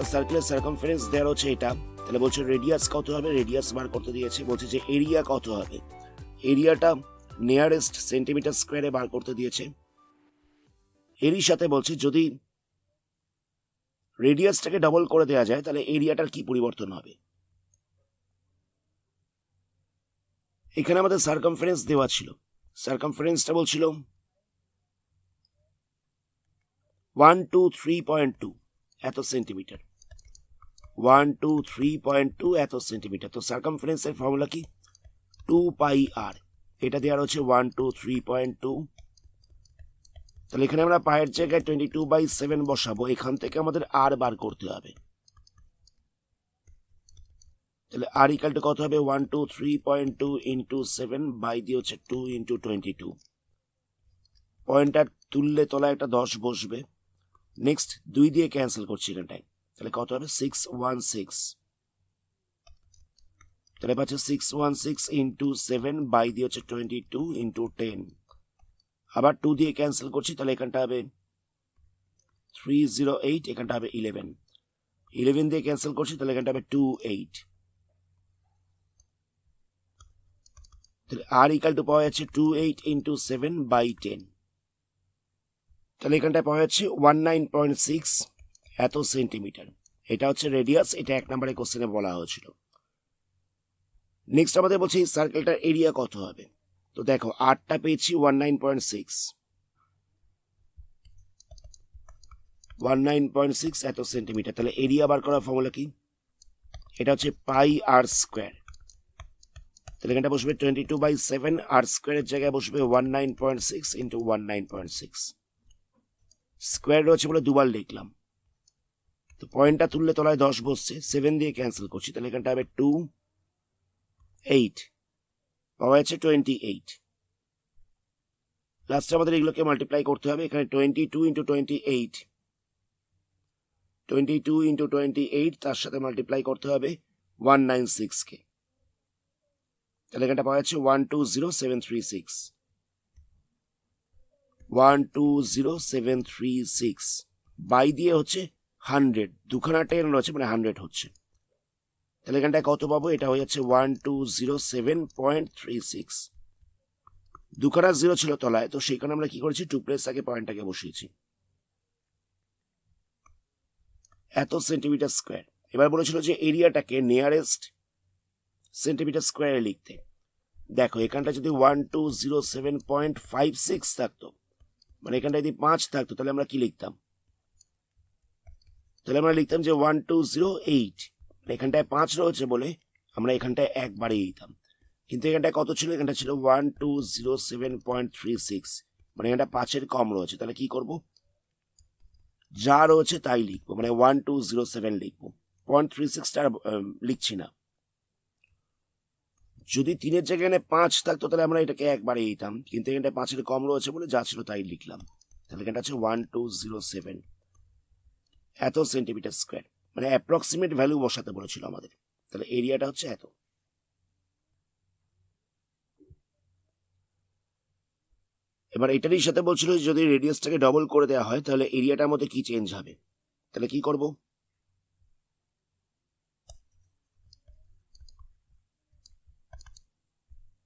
একটা সার্কেলের সার্কামফারেন্স দেওয়া হচ্ছে এটা, তাহলে বলছে রেডিয়াস কত হবে, রেডিয়াস বার করতে দিয়েছে। বলছে যে এরিয়া কত হবে, এরিয়াটা নিয়ারেস্ট সেন্টিমিটার স্কোয়ারে বার করতে দিয়েছে। এরই সাথে বলছে যদি রেডিয়াসটাকে ডবল করে দেওয়া যায় তাহলে এরিয়াটার কি পরিবর্তন হবে। এখানে আমাদের সার্কামফারেন্স দেওয়া ছিল, সার্কামফারেন্সটা বলছিল 123.2 এত সেন্টিমিটার, 123.2 এত সেন্টিমিটার। তো সার্কামফারেন্সের ফর্মুলা কি, 2πr, এটা দেওয়ার হচ্ছে 123.2। তাহলে এখানে আমরা পায়ের জায়গায় 22/7 বসাবো, এখান থেকে আমাদের আর বার করতে হবে। তাহলে আর ইকাল টু কত হবে, 123.2 ইন্টু 7 বাই দিয়ে হচ্ছে 2 ইন্টু 22। পয়েন্টার তুললে তলায় একটা 10 বসবে। নেক্সট 2 দিয়ে ক্যান্সেল করছি এখানটায়, তাহলে কত হবে 616। তাহলে পাচ্ছে 616 ইন্টু 7 বাই দিয়ে হচ্ছে 22 ইন্টু 10। আবার 2 দিয়ে ক্যান্সেল করছি, তাহলে এখানটা হবে 308, এখানটা হবে 11। 11 দিয়ে ক্যান্সেল করছি, তাহলে এখানটা হবে 28। তাহলে আর ইকাল টু পাওয়া যাচ্ছে 28 ইন্টু 7 বাই 10। তাহলে এখানটায় পাওয়া যাচ্ছে 19.6 এত সেন্টিমিটার। এটা হচ্ছে রেডিয়াস, এটা 1 নম্বরের কোশ্চেনে বলা হয়েছিল। নেক্সট আমাদের বলছে এই সার্কেলটার এরিয়া কত হবে। তো দেখো আরটা পেয়েছি 19.6, 19.6 এত সেন্টিমিটার। তাহলে এরিয়া বার করার ফর্মুলা কি, এটা হচ্ছে পাই আর স্কোয়ার। তাহলে এখানটা বসবে 22/7, আর স্কোয়ারের জায়গায় বসবে 19.6 ইন্টু 19.6। স্কোয়ার রয়েছে বলে দুবার লিখলাম। তো পয়েন্টটা তুললে তলায় 10 বসছে, 7 দিয়ে ক্যান্সেল করছি, তাহলে এখানটা হবে 28, পাওয়া যাচ্ছে 28। লাস্টে আমাদের এগুলোকে মাল্টিপ্লাই করতে হবে। এখানে 22 ইন্টু 28, 22 ইন্টু 28, তার সাথে মাল্টিপ্লাই করতে হবে 196 কে। তাহলে এখানটা পাওয়া যাচ্ছে 120736, 120736 বাই দিয়ে হচ্ছে 100, দুখানা 10 রয়েছে মানে 100 হচ্ছে। তাহলে এখানটায় কত পাবো, এটা হয়ে যাচ্ছে 1207.36। দুখানা 0 ছিল তলায়, তো সেই কারণে আমরা কি করেছি, 2 প্লেস আগে পয়েন্টটাকে বসিয়েছি। এত সেন্টিমিটার স্কোয়ার। এবার বলেছিল যে এরিয়াটাকে নিয়ারেস্ট সেন্টিমিটার স্কোয়ারে লিখতে। দেখো এখানটা যদি 1207.56 থাকতো, মানে এখানটা যদি 5 থাকতো, তাহলে আমরা কি লিখতাম, তাহলে আমরা লিখতাম যে 1208। এখানটায় 5 রয়েছে বলে আমরা এখানটায় একবারে দিতাম, কিন্তু এখানটায় কত ছিল, এখানটা ছিল 1207.36, মানে এখানটা 5-এর কম রয়েছে। তাহলে কি করব, যা রয়েছে তাই লিখবো, মানে 1207 লিখবো, 0.36টা লিখছি না। যদি 3-এর জায়গায় 5 থাকতো তাহলে আমরা এটাকে একবারে দিতাম, কিন্তু এখানটা 5-এর কম রয়েছে বলে যা ছিল তাই লিখলাম। তাহলে এখানটা হচ্ছে 1207 এত সেন্টিমিটার স্কোয়ার, মানে অ্যাপ্রক্সিমেট ভ্যালু বসাতে বলেছিল আমাদের। তাহলে এরিয়াটা হচ্ছে এত। এবার এটারই সাথে বলছিল যদি রেডিয়াসটাকে ডবল করে দেওয়া হয় তাহলে এরিয়াটার মধ্যে কি চেঞ্জ হবে। তাহলে কি করব,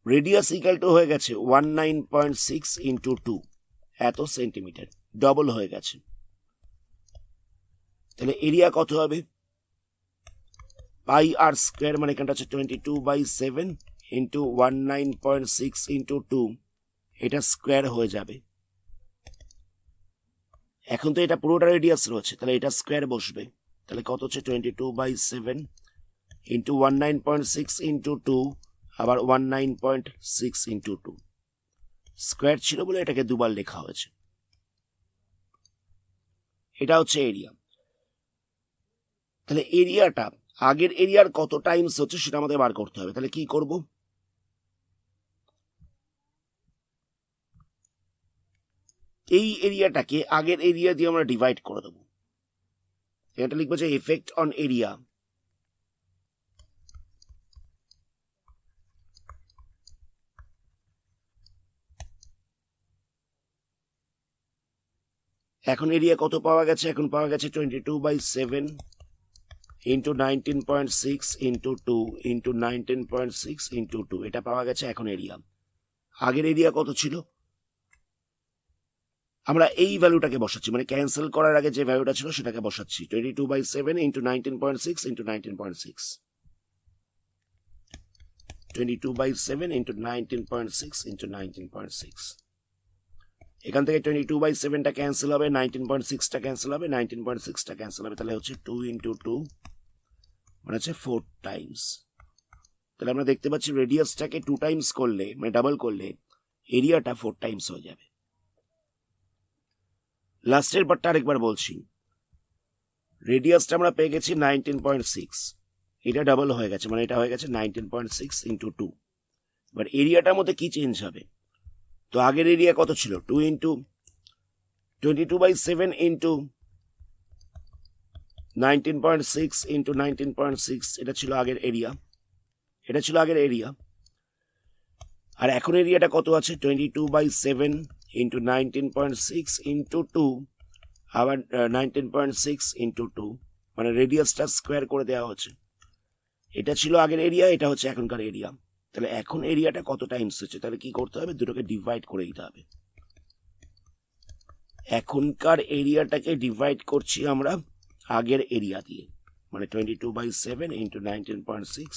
রেডিয়াস ইকাল টু হয়ে গেছে 19.6 ইন্টু 2 এত সেন্টিমিটার, ডবল হয়ে গেছে। তাহলে এরিয়া কত হবে, পাই আর স্কোয়ার, মানে এখানটা হচ্ছে 22/7 ইন্টু 19.6 ইন্টু 2, এটা স্কোয়ার হয়ে যাবে। এখন তো এটা পুরোটা রেডিয়াস রয়েছে, তাহলে এটা স্কোয়ার বসবে। তাহলে কত হচ্ছে 22/7 ইন্টু 19.6 ইন্টু 2, আবার 19.6 ইন্টু 2। স্কোয়ার ছিল বলে এটাকে দুবার লেখা হয়েছে। এটা হচ্ছে এরিয়া। তাহলে এরিয়াটা আগের এরিয়ার কত টাইমস হচ্ছে সেটা আমাদের বার করতে হবে। তাহলে কি করব, এই এরিয়াটাকে আগের এরিয়া দিয়ে আমরা ডিভাইড করে দেবো। এটা লিখবো যে এফেক্ট অন এরিয়া এখন এরিয়া কত পাওয়া গেছে, এখন পাওয়া গেছে 22/7 ইন্টু 19.6 ইন্টু 2 ইন্টু 19.6 ইন্টু 2, এটা পাওয়া গেছে এখন এরিয়া। আগের এরিয়া কত ছিল? আমরা এই ভ্যালুটাকে বসাচ্ছি, মানে ক্যান্সেল করার আগে যে ভ্যালুটা ছিল সেটাকে বসাচ্ছি। 22/7 ইন্টু 19.6 ইন্টু 19.6, 22/7 ইন্টু 19.6 ইন্টু 19.6। এখান থেকে 22/7টা ক্যান্সেল হবে, 19.6টা ক্যান্সেল হবে, 19.6টা ক্যান্সেল হবে, তাহলে হচ্ছে 2 ইন্টু 2 মানে হচ্ছে 4 টাইমস। তাহলে আমরা দেখতে পাচ্ছি রেডিয়াসটাকে 2 টাইমস করলে, মানে ডাবল করলে এরিয়াটা 4 টাইমস হয়ে যাবে। লাস্টের পার্টটা আরেকবার বলছি, রেডিয়াসটা আমরা পেয়ে গেছি 19.6, এটা ডাবল হয়ে গেছে, মানে এটা হয়ে গেছে 19.6 ইন্টু 2। এবার এরিয়াটার মধ্যে কি চেঞ্জ হবে? তো আগের এরিয়া কত ছিল? 2 ইন্টু 22/7 ইন্টু 19.6 ইন্টু 19.6, এটা ছিল আগের এরিয়া, এটা ছিল আগের এরিয়া। আর এখন এরিয়াটা কত আছে? 22/7 ইন্টু 19.6 ইন্টু 2, আবার 19.6 ইন্টু 2, মানে রেডিয়াসটা স্কোয়ার করে দেওয়া হচ্ছে। এটা ছিল আগের এরিয়া, এটা হচ্ছে এখনকার এরিয়া। তাহলে এখন এরিয়াটা কত টাইমস হচ্ছে? তাহলে কি করতে হবে? দুটোকে ডিভাইড করে দিতে হবে। এখনকার এরিয়াটাকে ডিভাইড করছি আমরা আগের এরিয়া দিয়ে, মানে 22/7 ইন্টু 19.6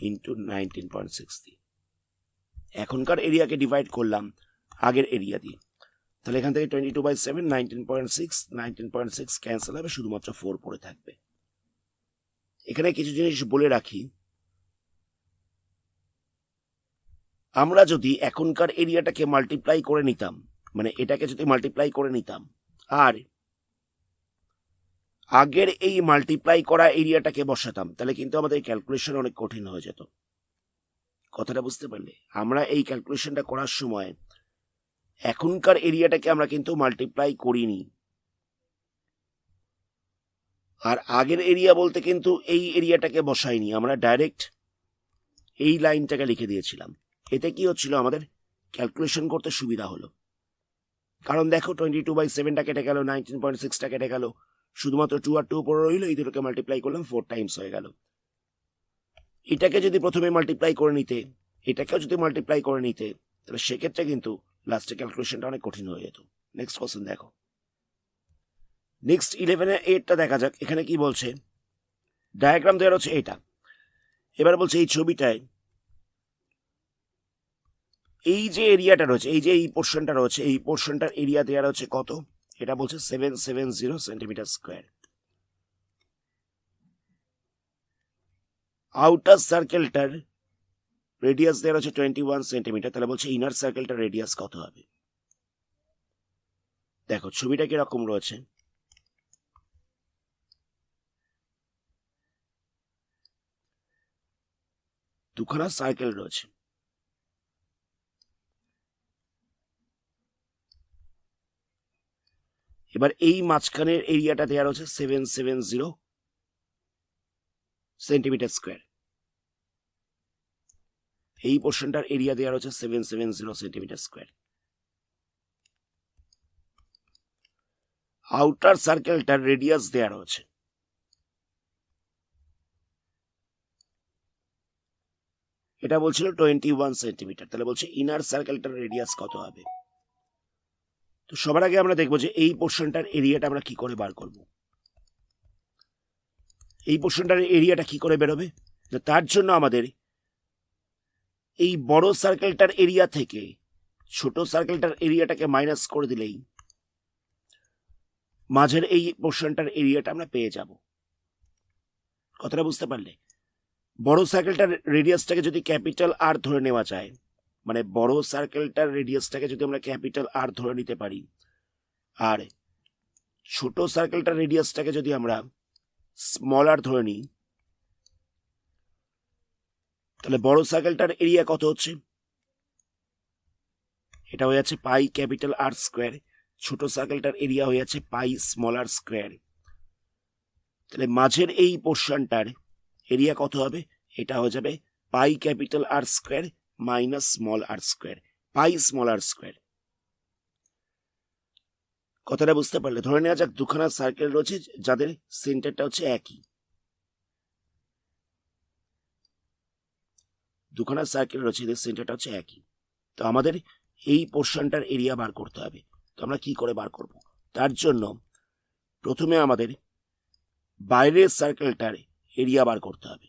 ইন্টু 19.6 দিয়ে এখনকার এরিয়াকে ডিভাইড করলাম আগের এরিয়া দিয়ে। তাহলে এখান থেকে 22/7, 19.6 ক্যান্সেল হবে, শুধুমাত্র 4 পড়ে থাকবে। এখানে কিছু জিনিস বলে রাখি, আমরা যদি এখনকার এরিয়াটাকে মাল্টিপ্লাই করে নিতাম, মানে এটাকে যদি মাল্টিপ্লাই করে নিতাম আর আগের এই মাল্টিপ্লাই করা এরিয়াটাকে বসাতাম, তাহলে কিন্তু আমাদের ক্যালকুলেশন অনেক কঠিন হয়ে যেত। কথাটা বুঝতে পারলে? আমরা এই ক্যালকুলেশনটা করার সময় এখনকার এরিয়াটাকে আমরা কিন্তু মাল্টিপ্লাই করিনি, আর আগের এরিয়া বলতে কিন্তু এই এরিয়াটাকে বসাইনি, আমরা ডাইরেক্ট এই লাইনটাকে লিখে দিয়েছিলাম। এতে কি হচ্ছিল? আমাদের ক্যালকুলেশন করতে সুবিধা হলো। কারণ দেখো 22/7টা কেটে গেল, 19.6টা কেটে গেল, শুধুমাত্র 2 আর 2 পরে রইল, এই দুটোকে মাল্টিপ্লাই করলাম, 4 টাইমস হয়ে গেল। এটাকে যদি প্রথমে মাল্টিপ্লাই করে নিতে, এটাকেও যদি মাল্টিপ্লাই করে নিতে, তাহলে সেক্ষেত্রে কিন্তু লাস্টে ক্যালকুলেশনটা অনেক কঠিন হয়ে যেত। নেক্সট কোশ্চেন দেখো, নেক্সট 11-8টা দেখা যাক। এখানে কি বলছে? ডায়াগ্রাম দেওয়া হচ্ছে এটা। এবার বলছে এই ছবিটায় এই যে এরিয়াটা রয়েছে, এই যে এই পোর্শনটা রয়েছে, এই পোর্শনটার এরিয়া দেওয়া রয়েছে কত? এটা বলছে 770 সেন্টিমিটার স্কোয়ার। আউটার সার্কেলটার রেডিয়াস দেওয়া রয়েছে 21 সেন্টিমিটার, তাহলে বলছে ইনার সার্কেলটার রেডিয়াস কত হবে? দেখো ছবিটা কিরকম রয়েছে, দুখানা সার্কেল রয়েছে। এবার এই মাঝখানের এরিয়াটা দেওয়া রয়েছে 770 সেন্টিমিটার স্কোয়ার। এই পোর্শনটার এরিয়া দেওয়া রয়েছে 770 সেন্টিমিটার স্কোয়ার। আউটার সার্কেলটার রেডিয়াস দেওয়া রয়েছে, এটা বলছিল 21 সেন্টিমিটার, তাহলে বলছে ইনার সার্কেলটার রেডিয়াস কত হবে? তো সবার আগে আমরা দেখবো যে এই পোর্শনটার এরিয়াটা আমরা কি করে বার করব। এই পোর্শনটার এরিয়াটা কি করে বেরোবে? তার জন্য আমাদের এই বড় সার্কেলটার এরিয়া থেকে ছোট সার্কেলটার এরিয়াটাকে মাইনাস করে দিলেই মাঝের এই পোর্শনটার এরিয়াটা আমরা পেয়ে যাব। কথাটা বুঝতে পারলে? বড় সার্কেলটার রেডিয়াসটাকে যদি ক্যাপিটাল আর ধরে নেওয়া যায়, মানে বড় সার্কেলটার রেডিয়াসটাকে যদি আমরা ক্যাপিটাল আর ধরে নিতে পারি, আর ছোট সার্কেলটার রেডিয়াসটাকে যদি আমরা স্মল আর ধরে নিই, তাহলে বড় সার্কেলটার এরিয়া কত হচ্ছে? এটা হয়ে যাচ্ছে পাই ক্যাপিটাল আর স্কোয়ার, ছোট সার্কেলটার এরিয়া হয়ে যাচ্ছে পাই স্মল আর স্কোয়ার। তাহলে মাঝের এই পোর্শনটার এরিয়া কত হবে? এটা হয়ে যাবে pi capital R square minus small R square, pi small R square. কথাটা বুঝতে পারলে? ধরে নেওয়া যাক দুখানা সার্কেল রয়েছে যাদের সেন্টারটা হচ্ছে একই, দুখানা সার্কেল রয়েছে, এদের সেন্টারটা হচ্ছে একই। তো আমাদের এই পোর্শনটার এরিয়া বার করতে হবে। তো আমরা কি করে বার করব? তার জন্য প্রথমে আমাদের বাইরের সার্কেলটার এরিয়া বার করতে হবে।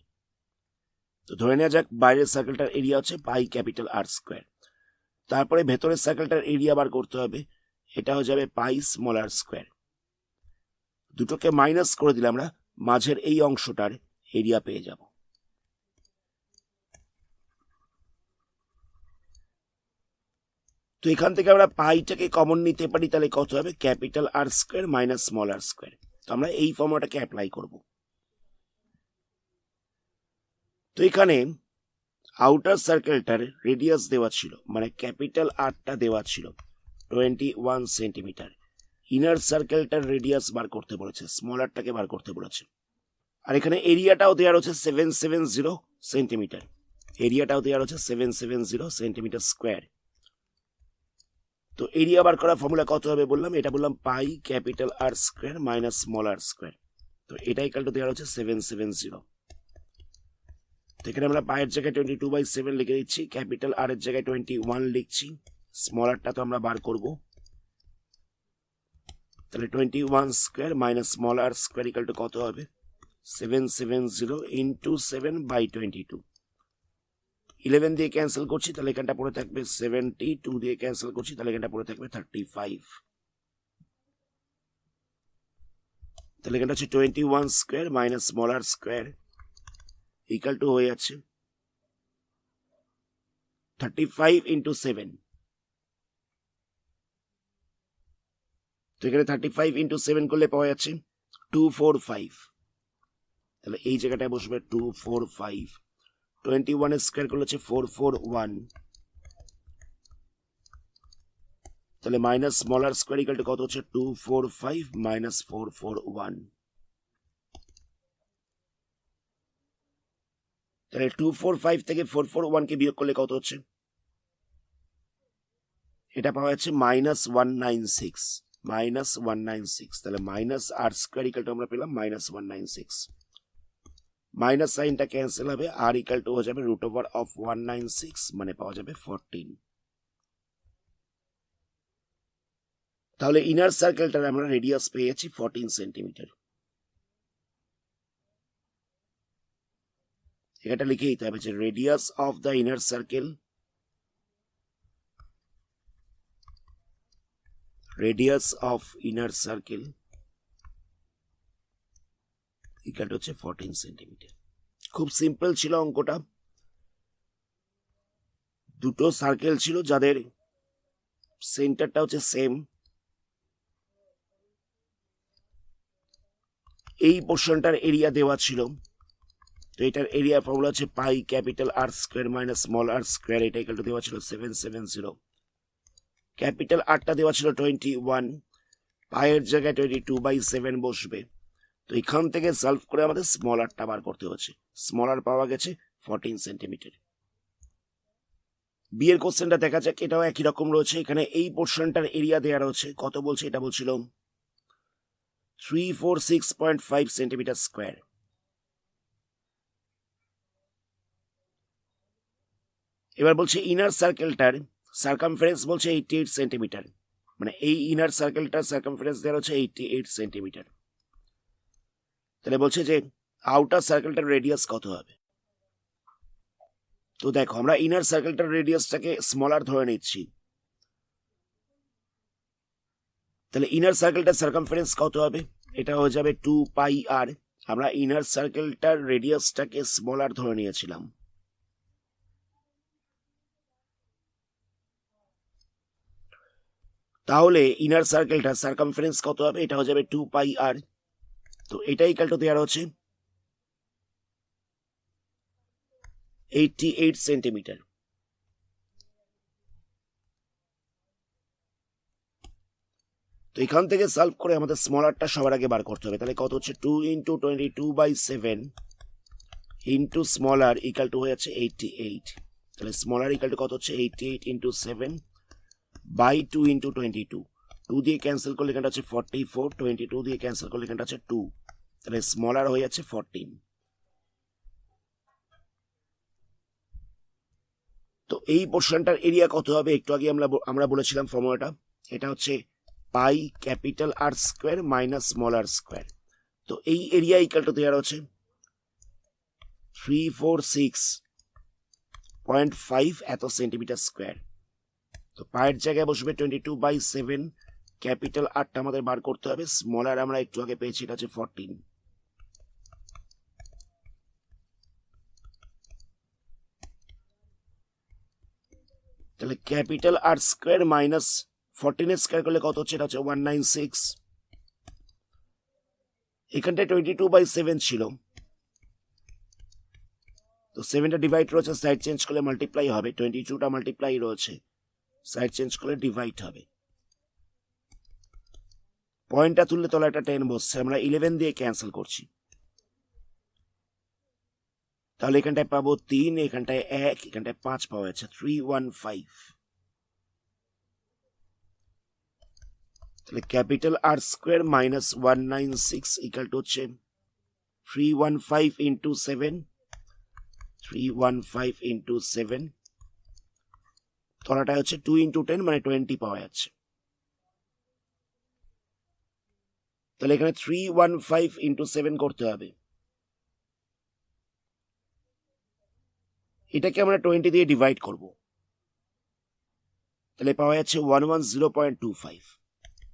তো ধরে নেওয়া যাক বাইরের সার্কেলটার এরিয়া হচ্ছে পাই ক্যাপিটাল আর স্কোয়ার। তারপরে ভেতরের সার্কেলটার এরিয়া বার করতে হবে, এটা হয়ে যাবে পাই স্মল আর স্কোয়ার। দুটোকে মাইনাস করে দিলে আমরা মাঝের এই অংশটার এরিয়া পেয়ে যাব। তো এখান থেকে আমরা পাইটাকে কমন নিতে পারি, তাহলে কত হবে? Capital R square minus small R square. তো আমরা এই ফর্মুলাটাকে অ্যাপ্লাই করব। তো এখানে আউটার সার্কেলটার রেডিয়াস দেওয়া ছিল, মানে ক্যাপিটাল আরটা দেওয়া ছিল 21 সেন্টিমিটার। ইনার সার্কেলটার রেডিয়াস বার করতে বলেছে, স্মল আরটাকে বার করতে বলেছে। আর এখানে এরিয়াটাও দেওয়া রয়েছে 770 সেন্টিমিটার। এরিয়াটাও দেওয়া রয়েছে 770 সেন্টিমিটার স্কোয়ার। তো এরিয়া বার করার ফর্মুলা কত হবে বললাম? এটা বললাম pi capital R square minus small R square. তো এটা ইকুয়াল টু দেওয়া রয়েছে 770। তো এখানে আমরা পায়ের জায়গায় 22/7 লিখে দিচ্ছি, ক্যাপিটাল আর এর জায়গায় 21 লিখছি। স্মল আরটা তো আমরা বার করব, তাহলে 21 square minus small R square equal to কত হবে? 770 ইন্টু 7/22। 11 দিয়ে ক্যান্সেল করছি, তাহলে এখানটা পড়ে থাকবে 70, 2 দিয়ে ক্যান্সেল করছি, তাহলে এখানটা পড়ে থাকবে 35। তাহলে এখানটা হচ্ছে 21 square minus small R square equal to হয়ে যাচ্ছে 35 ইন্টু 7। তো এখানে 35 ইন্টু 7 করলে পাওয়া যাচ্ছে 245। তাহলে এই জায়গাটায় বসবে 245। 21 স্কোয়ার করলে হচ্ছে 441। তাহলে minus small R square equal to কত হচ্ছে? 245 মাইনাস 441। তাহলে 245 থেকে 441 কে বিয়োগ করলে কত হচ্ছে? এটা পাওয়া যাচ্ছে -196। -196। তাহলে minus R square equal to আমরা পেলাম -196। মাইনাস সাইনটা ক্যান্সেল হবে, আর ইকুয়াল টু হয়ে যাবে √196, মানে পাওয়া যাবে 14। তাহলে ইনার সার্কেলটার আমরা রেডিয়াস পেয়ে যাচ্ছি 14 সেন্টিমিটার। এটা লিখে দিতে হবে যে radius of the inner circle, radius of inner circle equal হচ্ছে 14 সেন্টিমিটার। খুব সিম্পল ছিল অঙ্কটা। দুটো সার্কেল ছিল যাদের সেন্টারটা হচ্ছে সেম। এই পোর্শনটার এরিয়া দেওয়া ছিল, তো এটার এরিয়া ফর্মুলা হচ্ছে pi capital R square minus small R square. এটা ইকুয়াল টু দেওয়া ছিল 770। ক্যাপিটাল আরটা দেওয়া ছিল 21, পায়ের জায়গায় 22/7 বসবে। তো এখান থেকে সলভ করে আমাদের স্মল আরটা বার করতে হচ্ছে। স্মল আর পাওয়া গেছে 14 সেন্টিমিটার। বিয়ের কোশ্চেনটা দেখা যাক, এটাও একই রকম রয়েছে। এখানে এই পোর্শনটার এরিয়া দেওয়া রয়েছে, কত বলছে? এটা বলছিল 346.5 সেন্টিমিটার স্কোয়ার। এবার বলছে ইনার সার্কেলটার সার্কামফারেন্স বলছে 88 সেন্টিমিটার, মানে এই ইনার সার্কেলটার সার্কামফারেন্স দেওয়া হচ্ছে 88 সেন্টিমিটার। তাহলে বলছে যে আউটার সার্কেলটার রেডিয়াস কত হবে? তো দেখো আমরা ইনার সার্কেলটার রেডিয়াসটাকে স্মলার ধরে নিচ্ছি, তাহলে ইনার সার্কেলটার সার্কামফারেন্স কত হবে? এটা হয়ে যাবে 2πr। আমরা ইনার সার্কেলটার রেডিয়াসটাকে স্মলার ধরে নিয়েছিলাম, তাহলে ইনার সার্কেলটার সার্কামফারেন্স কত হবে? এটা হয়ে যাবে 2πr। তো এটা ইকুয়াল টু দেওয়া হচ্ছে 88 সেন্টিমিটার। তো এখান থেকে সলভ করে আমাদের স্মলারটা সবার আগে বার করতে হবে। তাহলে কত হচ্ছে? 2 into 22/7 into smaller equal to হয়ে যাচ্ছে 88। তাহলে স্মলার ইকুয়াল টু কত হচ্ছে? 88 ইন্টু 7/2 ইন্টু 22। 2 দিয়ে ক্যান্সেল করলে এখানটা হচ্ছে 44, 22 দিয়ে ক্যান্সেল করলে এখানটা হচ্ছে 2। তাহলে স্মলার হয়ে যাচ্ছে 14। তো এই পোর্শনটার এরিয়া কত হবে একটু আগে আমরা বলেছিলাম ফর্মুলাটা, এটা হচ্ছে pi capital R square minus small R square. তো এই এরিয়া ইকুয়াল টু দেওয়া হচ্ছে 346.5 এত সেন্টিমিটার স্কোয়ার। তো পায়ের জায়গায় বসবে 22/7, ক্যাপিটাল আরটা আমাদের বার করতে হবে, স্মল আর আমরা একটু আগে পেয়েছি এটা হচ্ছে 14। তাহলে ক্যাপিটাল আর স্কোয়ার মাইনাস 14 এর স্কোয়ার করলে কত হচ্ছে, এটা হচ্ছে 196। এখানটায় 22/7 ছিল, তো 7টা ডিভাইড রয়েছে, সাইড চেঞ্জ করলে মাল্টিপ্লাই হবে, 22টা মাল্টিপ্লাই রয়েছে, সাইড চেঞ্জ করলে ডিভাইড হবে। পয়েন্টটা তুললে তলা একটা 10 বসছে, আমরা 11 দিয়ে ক্যান্সেল করছি। তাহলে এখানটায় পাবো 3, এখানটায় 1, এখানটায় 5 পাওয়া যাচ্ছে 315। তাহলে capital R square minus 196 equal to হচ্ছে 315 ইন্টু 7, 315 ইন্টু 7, তলাটা হচ্ছে 2 ইন্টু 10 মানে 20 পাওয়া যাচ্ছে। তাহলে এখানে 315 ইন্টু 7 করতে হবে, এটাকে আমরা 20 দিয়ে ডিভাইড করব, তাহলে পাওয়া যাচ্ছে 110.25।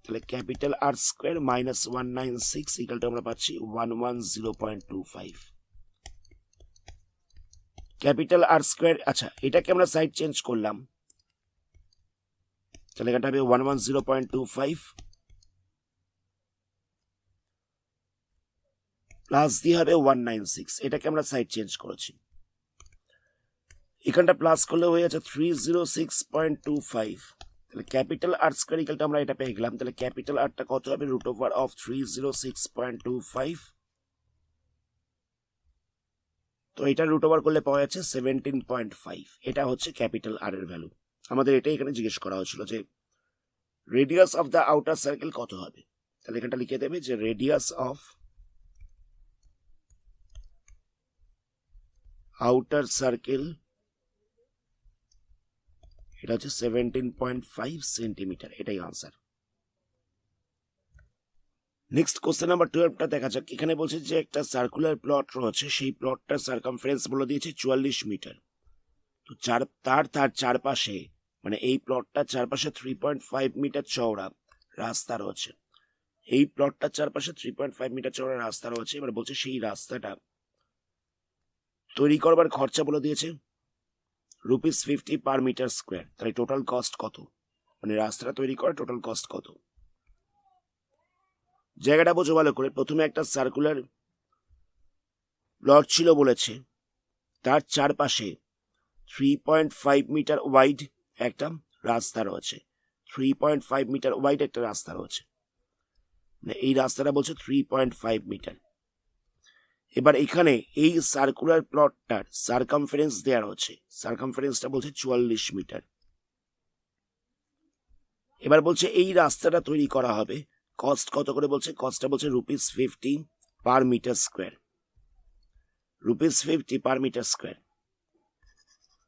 তাহলে capital R square minus 196 equal to আমরা পাচ্ছি 110.25। ক্যাপিটাল আর স্কোয়ার, আচ্ছা এটাকে আমরা সাইড চেঞ্জ করলাম, তাহলে এটা হবে 110.25 প্লাস দিয়ে হবে 196, এটাকে আমরা সাইড চেঞ্জ করেছি, এখানটা প্লাস করলে হয়ে যাচ্ছে 306.25। তাহলে capital R square equal to আমরা এটা পেয়ে গেলাম, তাহলে ক্যাপিটাল আরটা কত হবে, রুট ওভার অফ 306.25। তো এটা রুট ওভার করলে পাওয়া যাচ্ছে 17.5, এটা হচ্ছে ক্যাপিটাল আর এর ভ্যালু। আমাদের এটাই এখানে জিজ্ঞেস করা হয়েছিল যে radius of the outer circle কত হবে, তাহলে এখানটা লিখে দেবে যে রেডিয়াস অফ আউটার সার্কেল এটা হচ্ছে 17.5 সেন্টিমিটার, এটাই আনসার। নেক্সট কোশ্চেন নাম্বার 12টা দেখা যাক। এখানে বলছে যে একটা সার্কুলার প্লট রয়েছে, সেই প্লটটার সার্কামফারেন্স বলে দিয়েছে 44 মিটার। তো তার চারপাশে মানে এই প্লটটার চারপাশে 3.5 মিটার চওড়া রাস্তা রয়েছে, এই প্লটটার চারপাশে 3.5 মিটার চওড়া রাস্তা রয়েছে। এবার বলছে সেই রাস্তাটা তৈরি করবার খরচা বলে দিয়েছে ₹50 পার মিটার স্কোয়ার। তাহলে টোটাল কস্ট কত, মানে রাস্তাটা তৈরি করার টোটাল কস্ট কত। জায়গাটা বোঝো ভালো করে। প্রথমে একটা সার্কুলার প্লট ছিল বলেছে, তার চারপাশে 3.5 মিটার ওয়াইড একটা রাস্তা রয়েছে, 3.5 মিটার ওয়াইড একটা রাস্তা রয়েছে, মানে এই রাস্তাটা বলছে 3.5 মিটার। এবার এখানে এই সার্কুলার প্লটটার সার্কামফারেন্স দেওয়া রয়েছে, সার্কামফারেন্সটা বলছে 44 মিটার। এবার বলছে এই রাস্তাটা তৈরি করা হবে, কস্ট কত করে বলছে, কস্টটা বলছে ₹50 per metre square, ₹50 per metre square.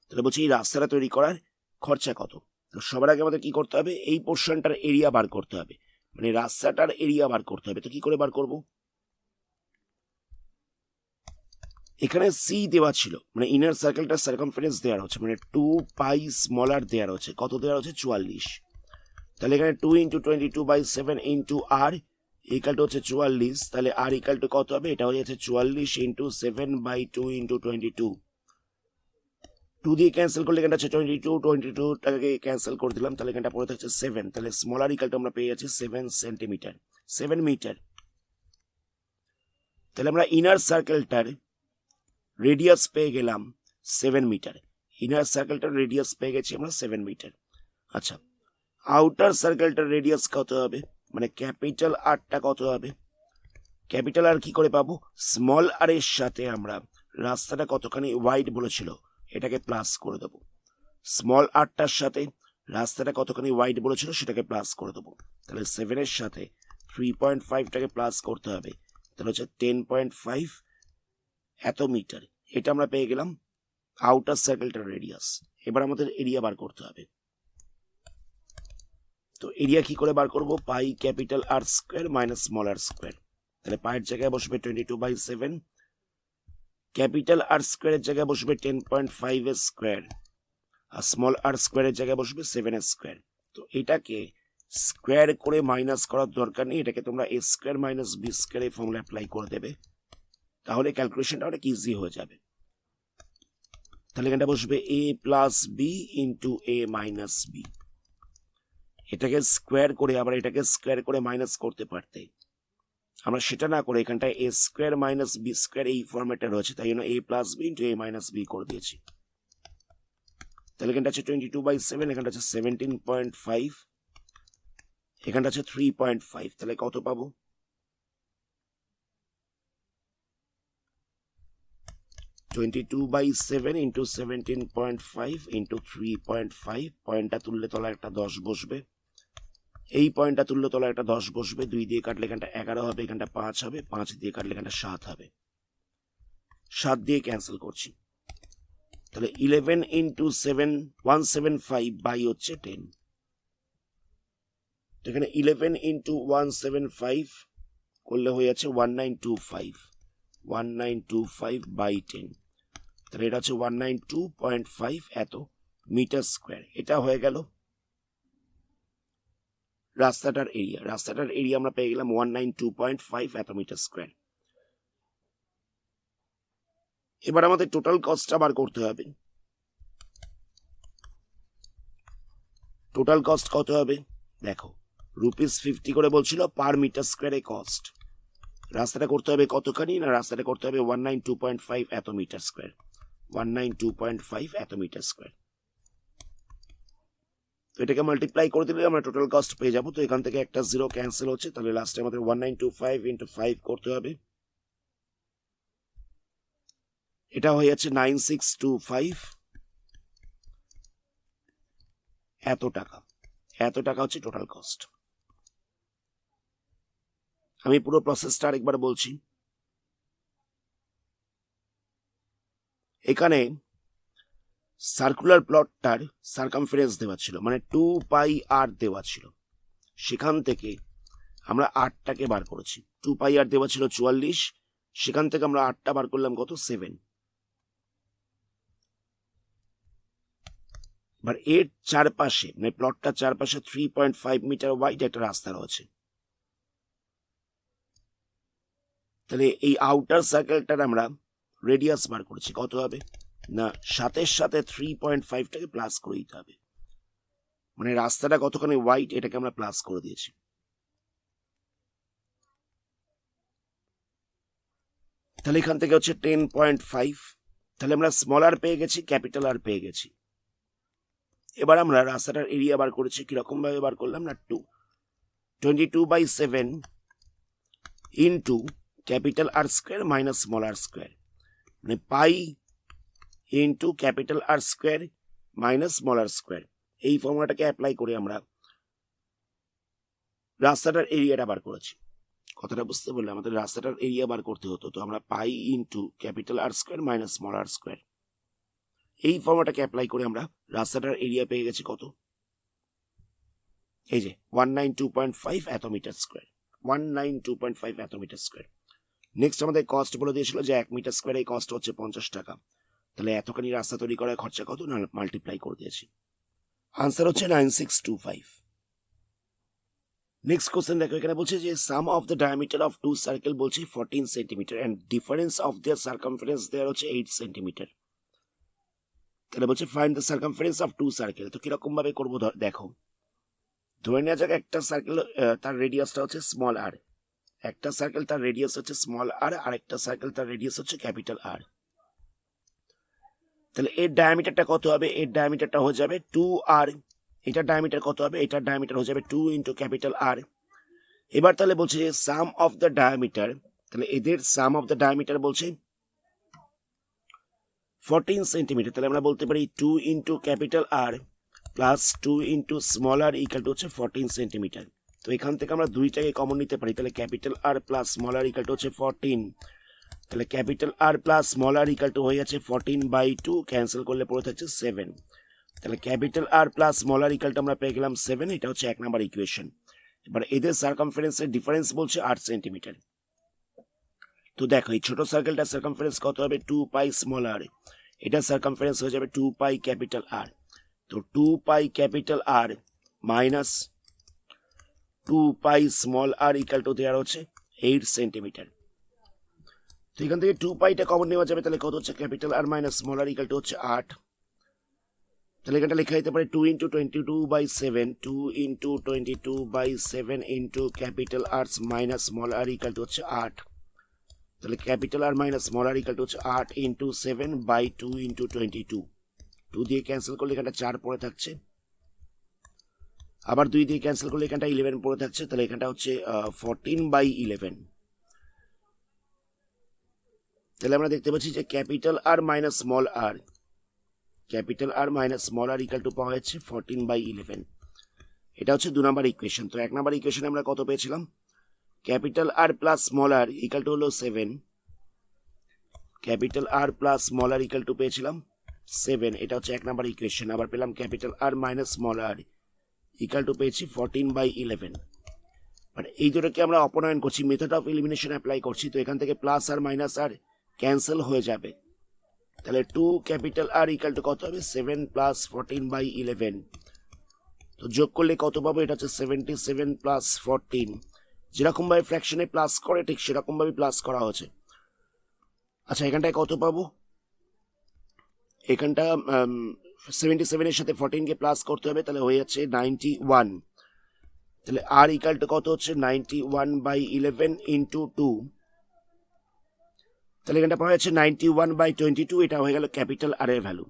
তাহলে বলছে এই রাস্তাটা তৈরি করার খরচা কত। তো সবার আগে আমাদের কি করতে হবে, এই পোর্শনটার এরিয়া বার করতে হবে, মানে রাস্তাটার এরিয়া বার করতে হবে। তো কি করে বার করব, এখানে সি দেওয়া ছিল, মানে ইনার সার্কেলটার সার্কামফারেন্স দেওয়া হচ্ছে, মানে 2 পাই স্মলার দেওয়া হচ্ছে, কত দেওয়া হচ্ছে 44। তাহলে এখানে 2 × 22/7 ইন্টু আর ইকাল টু হচ্ছে 44, তাহলে আর ইকাল টু কত হবে, এটা হয়ে যাচ্ছে 44 × 7/2 × 22। 2 দিয়ে ক্যান্সেল করলে এখানটা হচ্ছে 22টাকে ক্যান্সেল করে দিলাম, তাহলে এখানটা পড়ে থাকছে 7। তাহলে স্মলার ইকাল টু আমরা পেয়ে যাচ্ছি 7 সেন্টিমিটার, 7 মিটার। তাহলে আমরা ইনার সার্কেলটার রেডিয়াস পেয়ে গেলাম 7 মিটার, ইনার সার্কেলটার রেডিয়াস পেয়ে গেছি আমরা 7 মিটার। আচ্ছা, আউটার সার্কেলটার রেডিয়াস কত হবে, মানে ক্যাপিটাল আরটা কত হবে। ক্যাপিটাল আর কি করে পাবো, স্মল আর এর সাথে আমরা রাস্তাটা কতখানি ওয়াইড বলেছিল এটাকে প্লাস করে দেবো, স্মল আরটার সাথে রাস্তাটা কতখানি ওয়াইড বলেছিল সেটাকে প্লাস করে দেবো। তাহলে 7 এর সাথে 3.5টাকে প্লাস করতে হবে, তাহলে হচ্ছে 10.5 এত মিটার। এটা আমরা পেয়ে গেলাম আউটার সার্কেলটার রেডিয়াস। এবার আমাদের এরিয়া বার করতে হবে। তো এরিয়া কি করে বার করব? Pi capital R square minus small R square. তাহলে পায়ের জায়গায় বসবে 22/7, ক্যাপিটাল আর স্কোয়ারের জায়গায় বসবে 10.5 স্কোয়ার, আর স্মল আর স্কোয়ারের জায়গায় বসবে 7 স্কোয়ার। তো এটাকে স্কোয়ার করে মাইনাস করার দরকার নেই, এটাকে তোমরা এ স্কোয়ার মাইনাস বি স্কোয়ার এই ফর্মুলা অ্যাপ্লাই করে দেবে, তাহলে ক্যালকুলেশনটা অনেক ইজি হয়ে যাবে। তাহলে এখানটা বসবে এ প্লাস বি ইন্টু এ মাইনাস বি। এটাকে স্কোয়ার করে আবার এটাকে স্কোয়ার করে মাইনাস করতে পারতে, আমরা সেটা না করে এখানটায় এ স্কোয়ার মাইনাস বি স্কোয়ার এই ফর্মেটে রয়েছে, তাই জন্য এ প্লাস বি ইন্টু এ মাইনাস বি করে দিয়েছি। তাহলে এখানটা আছে 22/7, এখানটা আছে 17.5, এখানটা আছে 3.5। তাহলে কত পাবো? 22/7 ইন্টু 17.5 ইন্টু 3.5। পয়েন্টটা তুললে তলায় একটা 10 বসবে, এই পয়েন্টটা তুললে তলায় একটা 10 বসবে, 2 দিয়ে কাটলে এখানটা 11 হবে, এখানটা 5 হবে, 5 দিয়ে কাটলে এখানটা 7 হবে, 7 দিয়ে ক্যান্সেল করছি। তাহলে 11 ইন্টু 175 বাই হচ্ছে 10। এখানে 11 ইন্টু 175 করলে হয়ে যাচ্ছে 1925 বাই 10। তাহলে এটা হচ্ছে 192.5 এত মিটার স্কোয়ার। এটা হয়ে গেল রাস্তাটার এরিয়া। রাস্তাটার এরিয়া আমরা পেয়ে গেলাম 192.5 এত মিটার স্কোয়ার। এবার আমাদের টোটাল কস্টটা বার করতে হবে। টোটাল কস্ট কত হবে দেখো, ₹50 করে বলছিল পার মিটার স্কোয়ারে কস্ট। রাস্তাটা করতে হবে কতখানি না, রাস্তাটা করতে হবে 192.5 এত মিটার স্কোয়ার, 192.5 এত মিটার স্কোয়ার। তো এটাকে মাল্টিপ্লাই করে দিলে আমরা টোটাল কস্ট পেয়ে যাবো। তো এখান থেকে একটা 0 ক্যান্সেল হচ্ছে, তাহলে লাস্টে আমাদের 1925 ইন্টু 5 করতে হবে। এটা হয়ে যাচ্ছে 9625 এত টাকা। এত টাকা হচ্ছে টোটাল কস্ট। আমি পুরো প্রসেসটা আরেকবার বলছি। এখানে সার্কুলার প্লটটার সার্কামফারেন্স দেওয়া ছিল, মানে 2πr দেওয়া ছিল, সেখান থেকে আমরা 8টাকে বার করেছি। 2πr দেওয়া ছিল 44, সেখান থেকে আমরা 8টা বার করলাম কত, 7। এবার এর চারপাশে মানে প্লটটার চারপাশে 3.5 মিটার ওয়াইড একটা রাস্তা রয়েছে। তাহলে এই আউটার সার্কেলটার আমরা রেডিয়াস বার করেছি, কত হবে না 7-এর সাথে 3.5টাকে প্লাস করে দিতে হবে, মানে রাস্তাটা কতখানি ওয়াইড এটাকে আমরা প্লাস করে দিয়েছি। তাহলে এখান থেকে হচ্ছে 10.5। তাহলে আমরা স্মল আর পেয়ে গেছি, ক্যাপিটাল আর পেয়ে গেছি। এবার আমরা রাস্তাটার এরিয়া বার করেছি, কিরকম ভাবে বার করলাম না, 22/7 into capital R square minus small R square, মানে pi into capital R square minus small R square. এই ফর্মুলাটাকে অ্যাপ্লাই করে আমরা রাস্তাটার এরিয়াটা বার করেছি। কথাটা বুঝতে পারলে, আমাদের রাস্তাটার এরিয়া বার করতে হতো, তো আমরা pi into capital R square minus small R square এই ফর্মুলাটাকে অ্যাপ্লাই করে আমরা রাস্তাটার এরিয়া পেয়ে গেছি কত, এই যে 192.5 এত মিটার স্কোয়ার, 192.5 এত মিটার স্কোয়ার। নেক্সট আমাদের কস্ট বলে দিয়েছিল যে 1 মিটার স্কোয়ার এই কস্ট হচ্ছে 50 টাকা। তাহলে এতখানি রাস্তা তৈরি করার খরচা কত না মাল্টিপ্লাই করে দিয়েছি, আনসার হচ্ছে 9625। নেক্সট কোশ্চেন দেখো, এখানে বলছে যে sum of the diameter of two circle বলছে 14 centimetre and difference of their circumference their হচ্ছে 8 সেন্টিমিটার। তাহলে বলছে find the circumference of two circle. তো কিরকম ভাবে করবো দেখো, ধরে নেওয়া যাক একটা সার্কেল তার রেডিয়াসটা হচ্ছে স্মল আর, একটা সার্কেল তার রেডিয়াস হচ্ছে স্মল আর, আর একটা সার্কেল তার রেডিয়াস হচ্ছে ক্যাপিটাল আর। তাহলে এর ডায়ামিটারটা কত হবে, এর ডায়ামিটারটা হয়ে যাবে 2r। এটার ডায়ামিটার কত হবে, এটার ডায়ামিটার হয়ে যাবে 2 ইন্টু ক্যাপিটাল আর। এবার তাহলে বলছে যে সাম অফ দ্য ডায়ামিটার, তাহলে এদের সাম অফ দ্য ডায়ামিটার বলছে 14 সেন্টিমিটার। তাহলে আমরা বলতে পারি 2 into capital R plus 2 into small R equal to হচ্ছে 14 সেন্টিমিটার। তো এখান থেকে আমরা দুইটাকে কমন নিতে পারি, তাহলে capital R plus small R equal to হচ্ছে 14। তাহলে capital R plus small R equal to হয়ে যাচ্ছে 14/2, ক্যান্সেল করলে পড়ে থাকছে 7। তাহলে capital R plus small R equal to আমরা পেয়ে গেলাম 7, এটা হচ্ছে 1 নাম্বার ইকুয়েশন। এবার এদের সার্কামফারেন্সের ডিফারেন্স বলছে 8 সেন্টিমিটার। তো দেখো এই ছোট সার্কেলটার সার্কামফারেন্স কত হবে 2 পাই স্মল আর, এটা সার্কামফারেন্স হয়ে যাবে 2 পাই ক্যাপিটাল আর। তো 2 pi capital R minus 2 pi small R equal to দেওয়ার হচ্ছে 8 সেন্টিমিটার। তো এখান থেকে 2 পাইটা কমন নেওয়া যাবে, তাহলে কত হচ্ছে capital R minus small R equal to হচ্ছে 8। তাহলে এখানটা লেখা যেতে পারে 2 into 22/7, 2 into 22/7 into capital R minus small R equal to হচ্ছে 8। তাহলে capital R minus small R equal to হচ্ছে 8 ইন্টু 7/2 ইন্টু 22। 2 দিয়ে ক্যান্সেল করলে এখানটা 4 পড়ে থাকছে, আবার 2 দিয়ে ক্যান্সেল করলে এখানটা 11 পড়ে থাকছে, তাহলে এখানটা হচ্ছে 14/11। তাহলে আমরা দেখতে পাচ্ছি যে capital R minus small R, capital R minus small R equal to পাওয়া যাচ্ছে 14/11। এটা হচ্ছে 2 নাম্বার ইকুয়েশন। তো 1 নাম্বার ইকুয়েশনে আমরা কত পেয়েছিলাম, capital R plus small R equal to হলো 7, capital R plus small R equal to পেয়েছিলাম 7, এটা হচ্ছে 1 নাম্বার ইকুয়েশন। আবার পেলাম capital R minus small R equal to পেয়েছি 14/11। মানে এই দুটোকে আমরা অপনয়ন করছি, মেথড অফ এলিমিনেশন অ্যাপ্লাই করছি। তো এখান থেকে প্লাস আর মাইনাস আর ক্যান্সেল হয়ে যাবে, তাহলে 2 ক্যাপিটাল আর ইকাল টু কত হবে 7 প্লাস 14/11। তো যোগ করলে কত পাবো, এটা হচ্ছে 77 প্লাস 14। যেরকম ভাবে ফ্র্যাকশনে প্লাস করে ঠিক সেরকম ভাবে প্লাস করা হয়েছে। আচ্ছা এখানটায় কত পাবো, এখানটা 77 এর সাথে 14 কে প্লাস করতে হবে, তাহলে হয়ে যাচ্ছে 91। তাহলে আর ইকাল টু কত হচ্ছে 91/11 ইন্টু 2, তাহলে এখানটা পাওয়া যাচ্ছে 91/22। এটা হয়ে গেল ক্যাপিটাল আর এর ভ্যালু।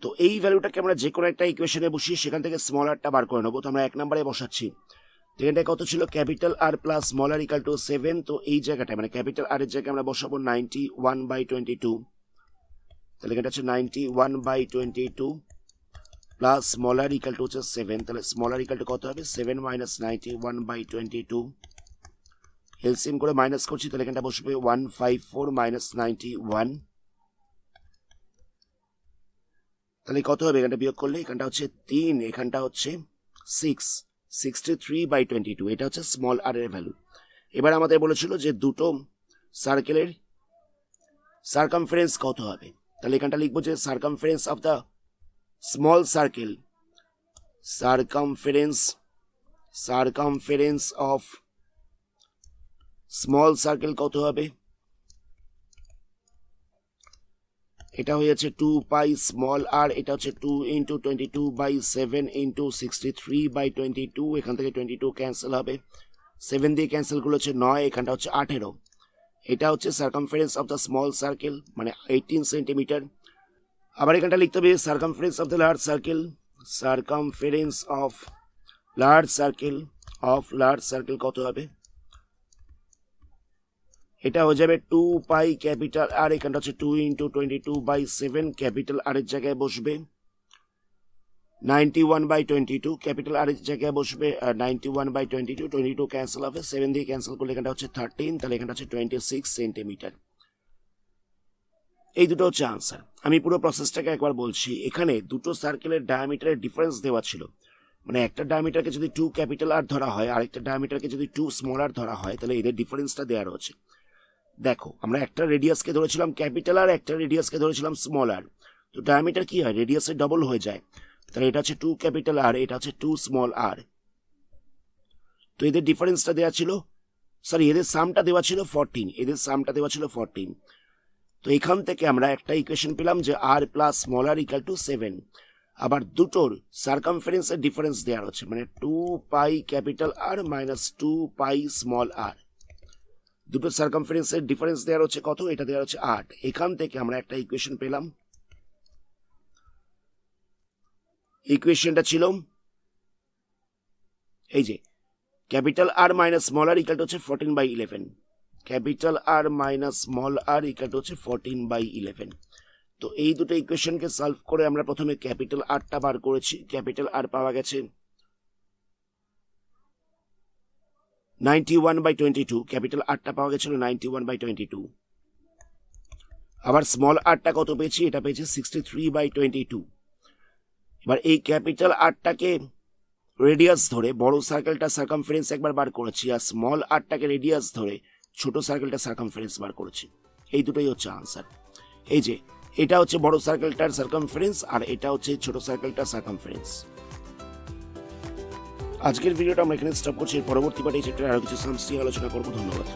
তো এই ভ্যালুটাকে আমরা যে কোনো একটা ইকুয়েশনে বসিয়ে সেখান থেকে স্মল আরটা বার করে নেবো। তো আমরা 1 নম্বরে বসাচ্ছি, এখানটায় কত ছিল capital R plus small R equal to 7। তো এই জায়গাটায় মানে ক্যাপিটাল আর এর জায়গায় আমরা বসাবো 91/22, তাহলে এটা হচ্ছে 91/22 plus small R equal to হচ্ছে 7। তাহলে স্মল আর ইকাল টু কত হবে 7 মাইনাস 91/22, এলসিএম করে মাইনাস করছি, তাহলে এখানটা বসবে 154 মাইনাস 91। তাহলে কত হবে এখানটা বিয়োগ করলে, এখানটা হচ্ছে 3, এখানটা হচ্ছে 6, 63/22। এটা হচ্ছে স্মল আর এর ভ্যালু। এবার আমাদের বলেছিল যে দুটো সার্কেলের সার্কামফারেন্স কত হবে, তাহলে এখানটা লিখবো যে circumference of the small circle, circumference of small circle কত হবে, এটা হয়ে যাচ্ছে 2 পাই স্মল আর, এটা হচ্ছে 2 ইন্টু 22/7 ইন্টু 63/22। এখান থেকে 22 ক্যান্সেল হবে, 7 দিয়ে ক্যান্সেল করলে হচ্ছে 9, এখানটা হচ্ছে 18। এটা হচ্ছে circumference of the small circle মানে 18 সেন্টিমিটার। আবার এখানটা লিখতে হবে circumference of the large circle, circumference of large circle কত হবে, এটা হয়ে যাবে 2 পাই ক্যাপিটাল আর, এখানটা হচ্ছে 2 ইন্টু 22/7, ক্যাপিটাল আর এর জায়গায় বসবে 91/22, ক্যাপিটাল আর এর জায়গায় বসবে 91/22, 22 ক্যান্সেল হবে, 7 দিয়ে ক্যান্সেল করলে এখানটা হচ্ছে 13, তাহলে এখানটা হচ্ছে 26 সেন্টিমিটার। এই দুটো হচ্ছে আনসার। আমি পুরো প্রসেসটাকে একবার বলছি। এখানে দুটো সার্কেলের ডায়ামিটারের ডিফারেন্স দেওয়া ছিল, মানে একটা ডায়ামিটারকে যদি 2 ক্যাপিটাল আর ধরা হয় আর একটা ডায়ামিটারকে যদি 2 স্মল আর ধরা হয়, তাহলে এদের ডিফারেন্সটা দেওয়া রয়েছে। দেখো আমরা একটা রেডিয়াসকে ধরেছিলাম ক্যাপিটাল আর, একটা রেডিয়াসকে ধরেছিলাম স্মল আর। তো ডায়ামিটার কি হয় রেডিয়াসের ডবল হয়ে যায়, তাহলে এটা হচ্ছে 2 ক্যাপিটাল আর, এটা হচ্ছে 2 স্মল আর। তো এদের ডিফারেন্সটা দেওয়া ছিল, সরি এদের সামটা দেওয়া ছিল 14, এদের সামটা দেওয়া ছিল 14। তো এখান থেকে আমরা একটা ইকুয়েশন পেলাম যে R plus small R equal to 7। আবার দুটোর সার্কামফারেন্সের ডিফারেন্স দেওয়া হচ্ছে, মানে 2 pi capital R minus 2 pi small R. দুটো সার্কামফারেন্সের ডিফারেন্স দেওয়া হচ্ছে কত, এটা দেওয়া হচ্ছে 8। এখান থেকে আমরা একটা ইকুয়েশন পেলাম, ইকুয়েশনটা ছিল এই যে capital R minus small R equal to হচ্ছে 14/11, capital R minus small R equal to হচ্ছে 14/11। তো এই দুটো ইকুয়েশনকে সলভ করে আমরা প্রথমে ক্যাপিটাল আরটা বার করেছি, ক্যাপিটাল আর পাওয়া গেছে 91/22, ক্যাপিটাল আরটা পাওয়া গেছিল 91/22। আবার স্মল আরটা কত পেয়েছি, এটা পেয়েছি 63/22। এবার এই ক্যাপিটাল আরটাকে রেডিয়াস ধরে বড় সার্কেলটা সার্কামফারেন্স একবার বার করেছি, আর স্মল আরটাকে রেডিয়াস ধরে ছোট সার্কেলটা সার্কামফারেন্স বার করেছি। এই দুটোই হচ্ছে আনসার। এই যে এটা হচ্ছে বড় সার্কেলটার সার্কামফারেন্স আর এটা হচ্ছে ছোট সার্কেলটার সার্কামফারেন্স। আজকের ভিডিওটা আমরা এখানে স্টপ করছি। পরবর্তী পার্টে এই চ্যাপ্টারে আরো কিছু সামস নিয়ে আলোচনা করবো। ধন্যবাদ।